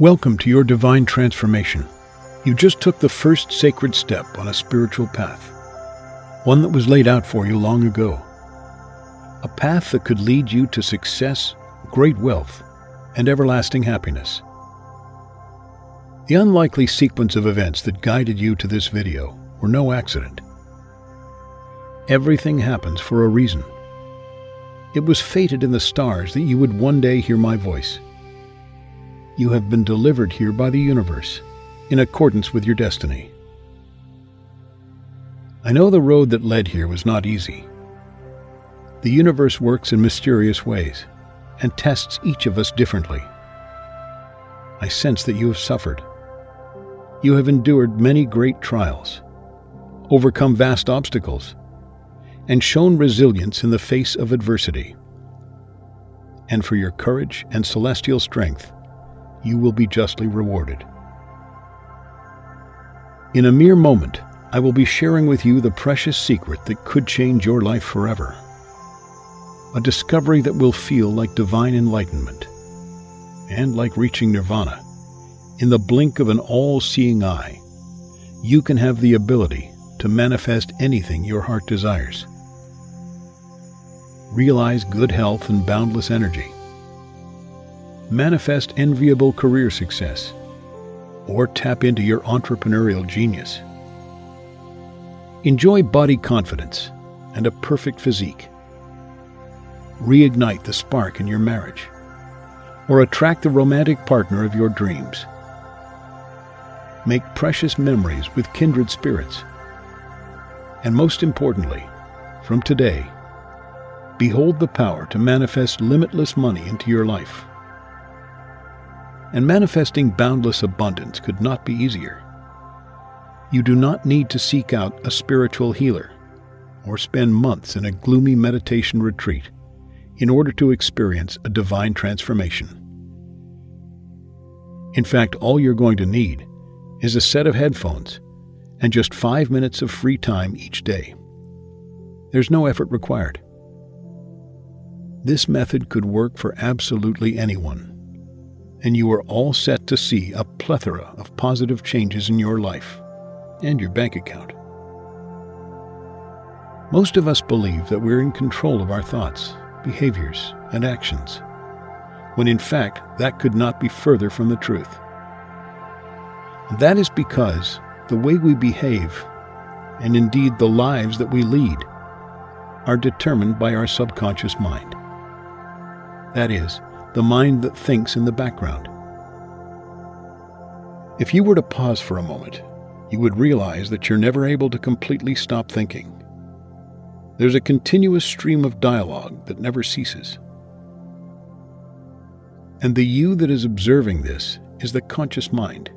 Welcome to your divine transformation. You just took the first sacred step on a spiritual path, one that was laid out for you long ago. A path that could lead you to success, great wealth, and everlasting happiness. The unlikely sequence of events that guided you to this video were no accident. Everything happens for a reason. It was fated in the stars that you would one day hear my voice. You have been delivered here by the universe, in accordance with your destiny. I know the road that led here was not easy. The universe works in mysterious ways, and tests each of us differently. I sense that you have suffered. You have endured many great trials, overcome vast obstacles, and shown resilience in the face of adversity. And for your courage and celestial strength, you will be justly rewarded. In a mere moment, I will be sharing with you the precious secret that could change your life forever. A discovery that will feel like divine enlightenment, and like reaching nirvana. In the blink of an all-seeing eye, you can have the ability to manifest anything your heart desires. Realize good health and boundless energy. Manifest enviable career success, or tap into your entrepreneurial genius. Enjoy body confidence and a perfect physique. Reignite the spark in your marriage, or attract the romantic partner of your dreams. Make precious memories with kindred spirits. And most importantly, from today, behold the power to manifest limitless money into your life. And manifesting boundless abundance could not be easier. You do not need to seek out a spiritual healer or spend months in a gloomy meditation retreat in order to experience a divine transformation. In fact, all you're going to need is a set of headphones and just 5 minutes of free time each day. There's no effort required. This method could work for absolutely anyone, and you are all set to see a plethora of positive changes in your life and your bank account. Most of us believe that we're in control of our thoughts, behaviors, and actions, when in fact that could not be further from the truth. And that is because the way we behave, and indeed the lives that we lead, are determined by our subconscious mind. That is, the mind that thinks in the background. If you were to pause for a moment, you would realize that you're never able to completely stop thinking. There's a continuous stream of dialogue that never ceases. And the you that is observing this is the conscious mind.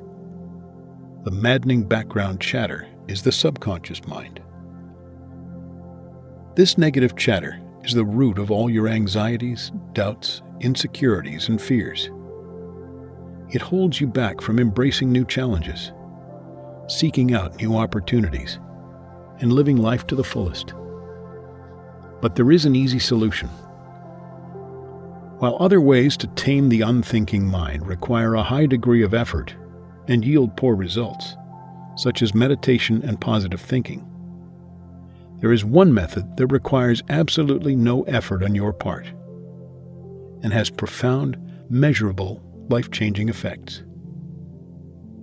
The maddening background chatter is the subconscious mind. This negative chatter is the root of all your anxieties, doubts, insecurities, and fears. It holds you back from embracing new challenges, seeking out new opportunities, and living life to the fullest. But there is an easy solution. While other ways to tame the unthinking mind require a high degree of effort and yield poor results, such as meditation and positive thinking, there is one method that requires absolutely no effort on your part and has profound, measurable, life-changing effects.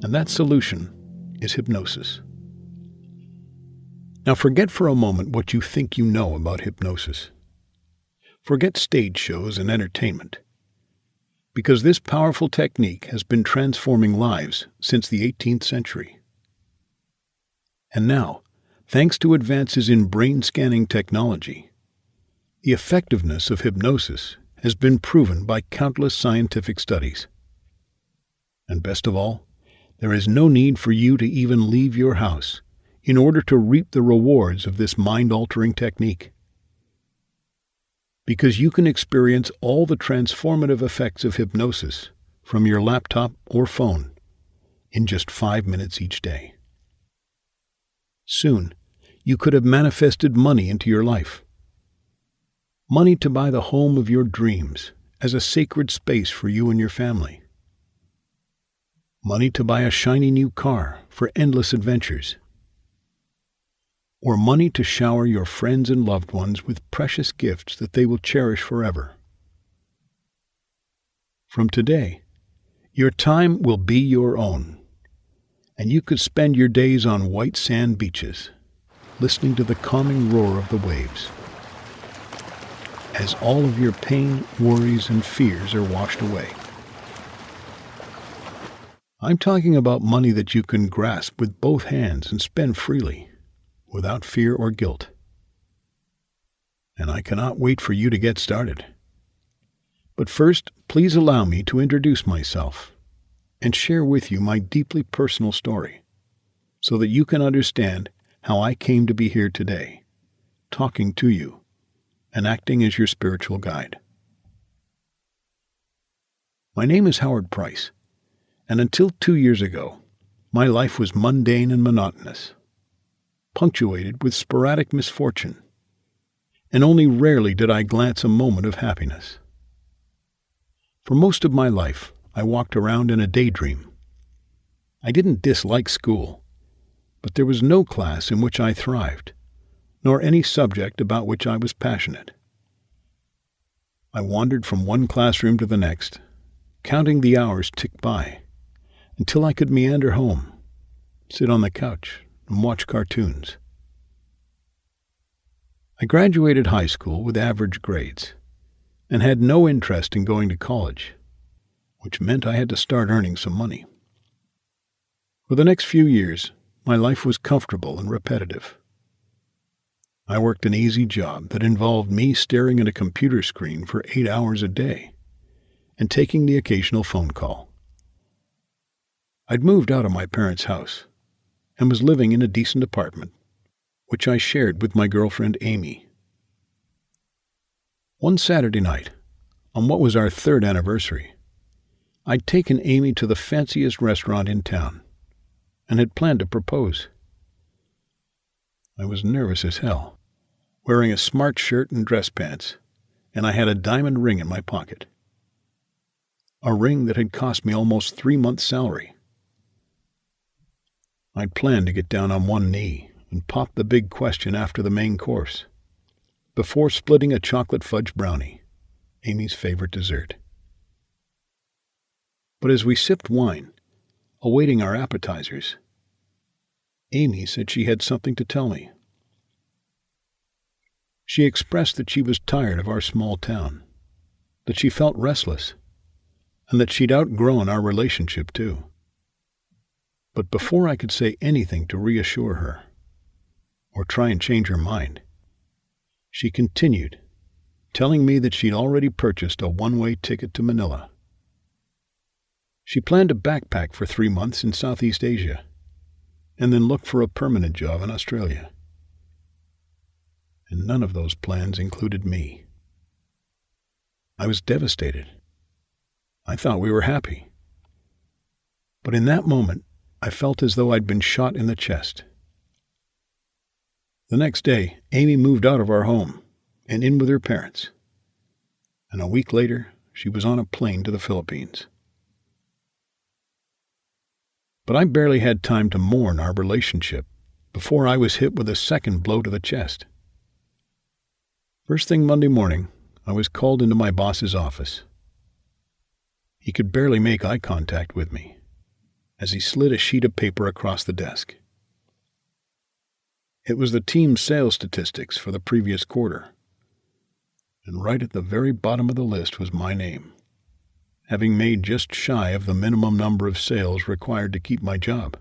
And that solution is hypnosis. Now forget for a moment what you think you know about hypnosis. Forget stage shows and entertainment, because this powerful technique has been transforming lives since the 18th century. And now, thanks to advances in brain scanning technology, the effectiveness of hypnosis has been proven by countless scientific studies. And best of all, there is no need for you to even leave your house in order to reap the rewards of this mind-altering technique. Because you can experience all the transformative effects of hypnosis from your laptop or phone in just 5 minutes each day. Soon, you could have manifested money into your life. Money to buy the home of your dreams as a sacred space for you and your family. Money to buy a shiny new car for endless adventures. Or money to shower your friends and loved ones with precious gifts that they will cherish forever. From today, your time will be your own, and you could spend your days on white sand beaches, listening to the calming roar of the waves, as all of your pain, worries, and fears are washed away. I'm talking about money that you can grasp with both hands and spend freely, without fear or guilt. And I cannot wait for you to get started. But first, please allow me to introduce myself and share with you my deeply personal story, so that you can understand how I came to be here today, talking to you and acting as your spiritual guide. My name is Howard Price, and until 2 years ago, my life was mundane and monotonous, punctuated with sporadic misfortune, and only rarely did I glance a moment of happiness. For most of my life, I walked around in a daydream. I didn't dislike school, but there was no class in which I thrived, nor any subject about which I was passionate. I wandered from one classroom to the next, counting the hours tick by, until I could meander home, sit on the couch, and watch cartoons. I graduated high school with average grades, and had no interest in going to college, which meant I had to start earning some money. For the next few years, my life was comfortable and repetitive. I worked an easy job that involved me staring at a computer screen for 8 hours a day and taking the occasional phone call. I'd moved out of my parents' house and was living in a decent apartment, which I shared with my girlfriend Amy. One Saturday night, on what was our 3rd anniversary, I'd taken Amy to the fanciest restaurant in town and had planned to propose. I was nervous as hell, wearing a smart shirt and dress pants, and I had a diamond ring in my pocket. A ring that had cost me almost 3 months' salary. I'd planned to get down on one knee and pop the big question after the main course, before splitting a chocolate fudge brownie, Amy's favorite dessert. But as we sipped wine, awaiting our appetizers, Amy said she had something to tell me. She expressed that she was tired of our small town, that she felt restless, and that she'd outgrown our relationship too. But before I could say anything to reassure her, or try and change her mind, she continued, telling me that she'd already purchased a one-way ticket to Manila. She planned to backpack for 3 months in Southeast Asia, and then look for a permanent job in Australia. And none of those plans included me. I was devastated. I thought we were happy. But in that moment, I felt as though I'd been shot in the chest. The next day, Amy moved out of our home and in with her parents. And a week later, she was on a plane to the Philippines. But I barely had time to mourn our relationship before I was hit with a second blow to the chest. First thing Monday morning, I was called into my boss's office. He could barely make eye contact with me as he slid a sheet of paper across the desk. It was the team's sales statistics for the previous quarter, and right at the very bottom of the list was my name, having made just shy of the minimum number of sales required to keep my job.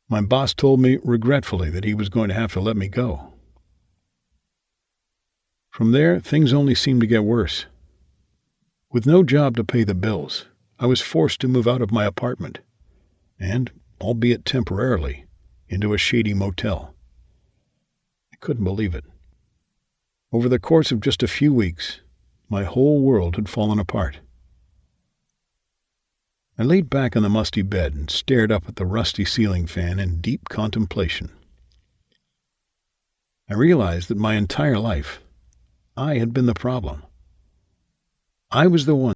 My boss told me regretfully that he was going to have to let me go. From there, things only seemed to get worse. With no job to pay the bills, I was forced to move out of my apartment and, albeit temporarily, into a shady motel. I couldn't believe it. Over the course of just a few weeks, my whole world had fallen apart. I laid back on the musty bed and stared up at the rusty ceiling fan in deep contemplation. I realized that my entire life, I had been the problem. I was the one